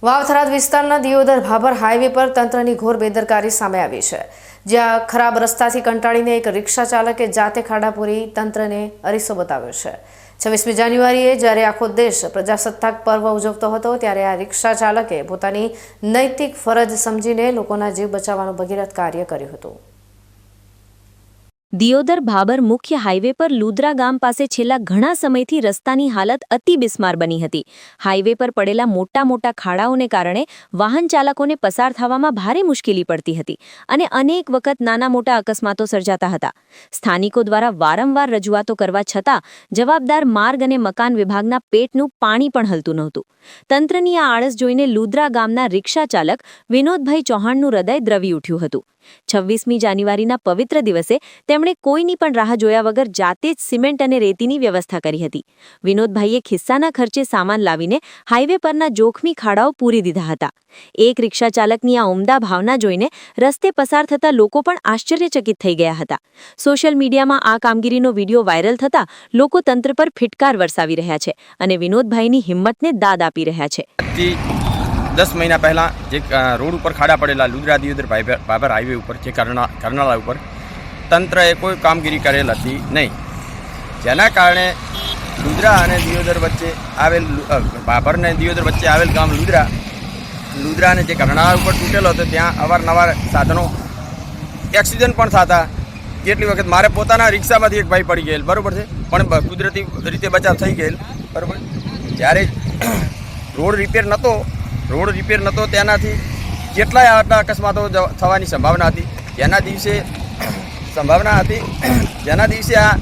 વાવથરાદ વિસ્તારના દિયોદર ભાભર હાઈવે પર તંત્રની ઘોર બેદરકારી સામે આવી છે, જ્યાં ખરાબ રસ્તાથી કંટાળીને એક રિક્ષા ચાલકે જાતે ખાડા પૂરી તંત્રને અરીસો બતાવ્યો છે। 26મી જાન્યુઆરીએ જ્યારે આખો દેશ પ્રજાસત્તાક પર્વ ઉજવતો હતો, ત્યારે આ રિક્ષા ચાલકે પોતાની નૈતિક ફરજ સમજીને લોકોના જીવ બચાવવાનું ભગીરથ કાર્ય કર્યું હતું। દિયોદર ભાભર મુખ્ય હાઈવે પર લુદ્રા ગામ પાસે છેલ્લા ઘણા સમયથી રસ્તાની હાલત અતિ બિસ્માર બની હતી। હાઈવે પર પડેલા મોટા મોટા ખાડાઓને કારણે વાહન ચાલકોને પસાર થવામાં ભારે મુશ્કેલી પડતી હતી અને અનેક વખત નાના મોટા અકસ્માતો સર્જાતા હતા। સ્થાનિકો દ્વારા વારંવાર રજૂઆતો કરવા છતાં જવાબદાર માર્ગ અને મકાન વિભાગના પેટનું પાણી પણ હલતું નહોતું। તંત્રની આ આળસ જોઈને લુદ્રા ગામના રિક્ષા ચાલક વિનોદભાઈ ચૌહાણનું હૃદય દ્રવી ઉઠ્યું હતું। 26મી જાન્યુઆરીના પવિત્ર દિવસે તેમણે કોઈની પણ રાહ જોયા વગર જાતે જ સિમેન્ટ અને રેતીની વ્યવસ્થા કરી હતી। વિનોદભાઈએ ખિસ્સાના ખર્ચે સામાન લાવીને હાઈવે પરના જોખમી ખાડાઓ પૂરી દીધા હતા। એક રિક્ષા ચાલકની આ ઉમદા ભાવના જોઈને રસ્તે પસાર થતા લોકો પણ આશ્ચર્યચકિત થઈ ગયા હતા। સોશિયલ મીડિયામાં આ કામગીરીનો વિડીયો વાયરલ થતા લોકો તંત્ર પર ફિટકાર વરસાવી રહ્યા છે અને વિનોદભાઈની હિંમતને દાદ આપી રહ્યા છે। 10 મહિના પહેલાં જે રોડ ઉપર ખાડા પડેલા લુદ્રા દિયોદર ભાભર હાઈવે ઉપર જે કરનાળા ઉપર તંત્રએ કોઈ કામગીરી કરેલ હતી નહીં, જેના કારણે લુદ્રા અને દિયોદર વચ્ચે આવેલ ભાભર અને દિયોદર વચ્ચે આવેલ ગામ લુદ્રા અને જે કરનાળા ઉપર તૂટેલો હતો, ત્યાં અવારનવાર સાધનો એક્સિડન્ટ પણ થતા। કેટલી વખત મારે પોતાના રિક્ષામાંથી એક ભાઈ પડી ગયેલ, બરાબર છે, પણ કુદરતી રીતે બચાવ થઈ ગયેલ, બરાબર। જ્યારે રોડ રિપેર નહોતો તેનાથી કેટલાય આટલા અકસ્માતો થવાની સંભાવના હતી। જેના દિવસે આ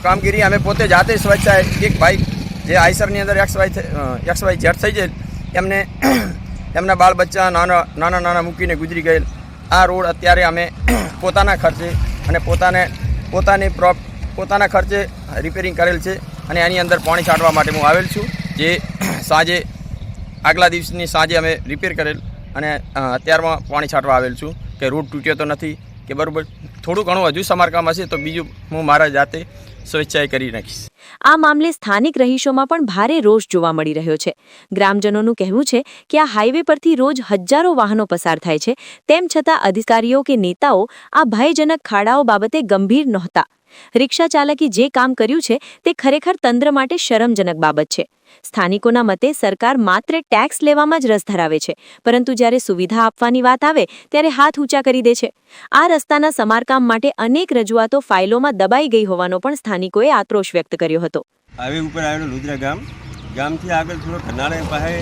કામગીરી અમે પોતે જાતે સ્વેચ્છાએ એક ભાઈ જે આઈસરની અંદર XYZ થઈ જાય એમને એમના બાળ બચ્ચા નાના મૂકીને ગુજરી ગયેલ। આ રોડ અત્યારે અમે પોતાના ખર્ચે અને પોતાના ખર્ચે રિપેરિંગ કરેલ છે અને આની અંદર પાણી છાંટવા માટે હું આવેલ છું, જે આગલા દિવસની સાંજે અમે રિપેર કરેલ અને અત્યારમાં પાણી છાંટવા આવેલ છું કે રોડ તૂટ્યો તો નથી કે બરાબર, થોડું ઘણું હજુ સમારકામ હશે તો બીજું હું મારા જાતે સ્વેચ્છાએ કરી નાખીશ। આ મામલે સ્થાનિક રહીશોમાં પણ ભારે રોષ જોવા મળી રહ્યો છે। ગ્રામજનોનું કહેવું છે કે આ હાઈવે પરથી રોજ હજારો વાહનો પસાર થાય છે, તેમ છતાં અધિકારીઓ કે નેતાઓ આ ભયજનક ખાડાઓ બાબતે ગંભીર નહોતા। રિક્ષા ચાલકે જે કામ કર્યું છે તે ખરેખર તંત્ર માટે શરમજનક બાબત છે। સ્થાનિકોના મતે સરકાર માત્ર ટેક્સ લેવામાં જ રસ ધરાવે છે, પરંતુ જ્યારે સુવિધા આપવાની વાત આવે ત્યારે હાથ ઊંચા કરી દે છે। આ રસ્તાના સમારકામ માટે અનેક રજૂઆતો ફાઇલોમાં દબાઈ ગઈ હોવાનો પણ સ્થાનિકોએ આક્રોશ વ્યક્ત કર્યો હતો। હાઈવે ઉપર આવેલું લુદ્રા ગામથી આગળ થોડો કરનાળે પાસે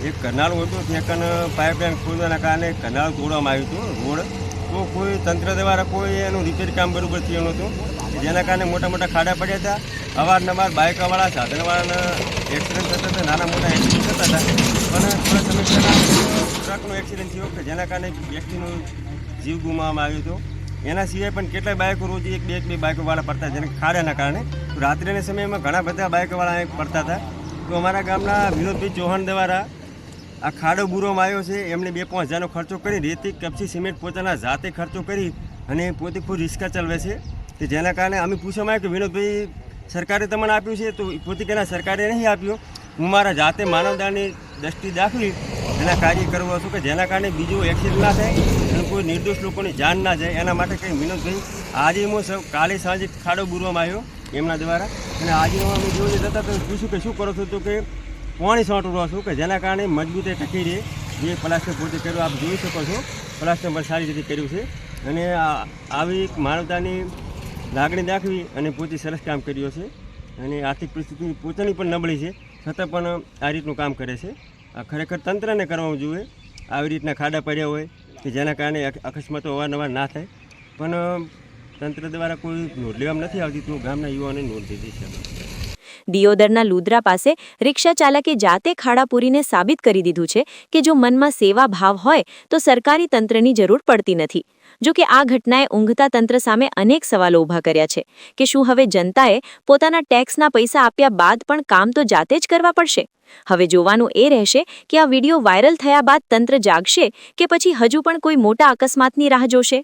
એક કરનાળું હતું, ત્યાં પાઇપલાઇન ખોદવાના કારણે કરનાળ તોડવામાં આવ્યું હતું રોડ, તો કોઈ તંત્ર દ્વારા કોઈ એનું રિપેર કામ બરાબર થયું નહોતું, જેના કારણે મોટા મોટા ખાડા પડ્યા હતા। અવારનવાર બાઇકવાળા સાધનવાળાના એક્સિડન્ટ થતા હતા, નાના મોટા એક્સિડન્ટ થતા હતા, પણ થોડા સમય પહેલાં ટ્રકનો એક્સિડન્ટ થયો કે જેના કારણે વ્યક્તિનો જીવ ગુમાવવામાં આવ્યો હતો। એના સિવાય પણ કેટલાય બાઇકો રોજ એક બે બાઇકોવાળા પડતા, જેને ખાડાના કારણે રાત્રિના સમયમાં ઘણા બધા બાઇકોવાળા પડતા હતા। તો અમારા ગામના વિનોદભાઈ ચૌહાણ દ્વારા આ ખાડો બૂરવામાં આવ્યો છે। એમણે 2-5 હજારનો ખર્ચો કરી રેતી કપચી સિમેન્ટ પોતાના જાતે ખર્ચો કરી અને પોતે ખુદ રિક્ષા ચલાવે છે, કે જેના કારણે અમે પૂછવામાં આવ્યું કે વિનોદભાઈ સરકારે તમને આપ્યું છે, તો પોતે કેના સરકારે નહીં આપ્યું, હું મારા જાતે માનવતાની દ્રષ્ટિ દાખવી એના કાર્ય કરવો છું કે જેના કારણે બીજું એક્સિડન્ટ ના થાય અને કોઈ નિર્દોષ લોકોની જાન ના જાય, એના માટે કંઈ વિનોદભાઈ આજે હું કાલે સાંજે ખાડો બૂરવામાં આવ્યો એમના દ્વારા, અને આજે અમે જોઈને જતા તો પૂછ્યું કે શું કરો છો, તો કે પાણી છાંટું રહું છું કે જેના કારણે મજબૂતે ટકી રહે। જે પ્લાસ્ટર પોતે કર્યું આપ જોઈ શકો છો, પ્લાસ્ટર પણ સારી રીતે કર્યું છે અને આવી માનવતાની લાગણી દાખવી અને પોતે સરસ કામ કર્યું છે અને આર્થિક પરિસ્થિતિ પોતાની પણ નબળી છે, છતાં પણ આ રીતનું કામ કરે છે। આ ખરેખર તંત્રને કરવું જોઈએ, આવી રીતના ખાડા પડ્યા હોય કે જેના કારણે અકસ્માતો અવારનવાર ના થાય, પણ તંત્ર દ્વારા કોઈ નોંધ લેવામાં નથી આવતી, તો ગામના યુવાઓને નોંધ લીધી છે। દિયોદરના લુદ્રા પાસે રિક્ષા ચાલકે જાતે ખાડા પૂરીને સાબિત કરી દીધું છે કે જો મનમાં સેવા ભાવ હોય તો સરકારી તંત્રની જરૂર પડતી નથી। જો કે આ ઘટનાએ ઊંઘતા તંત્ર સામે અનેક સવાલો ઊભા કર્યા છે કે શું હવે જનતાએ પોતાના ટેક્સના પૈસા આપ્યા બાદ પણ કામ તો જાતે જ કરવા પડશે? હવે જોવાનું એ રહેશે કે આ વિડીયો વાયરલ થયા બાદ તંત્ર જાગશે કે પછી હજુ પણ કોઈ મોટા અકસ્માતની રાહ જોશે।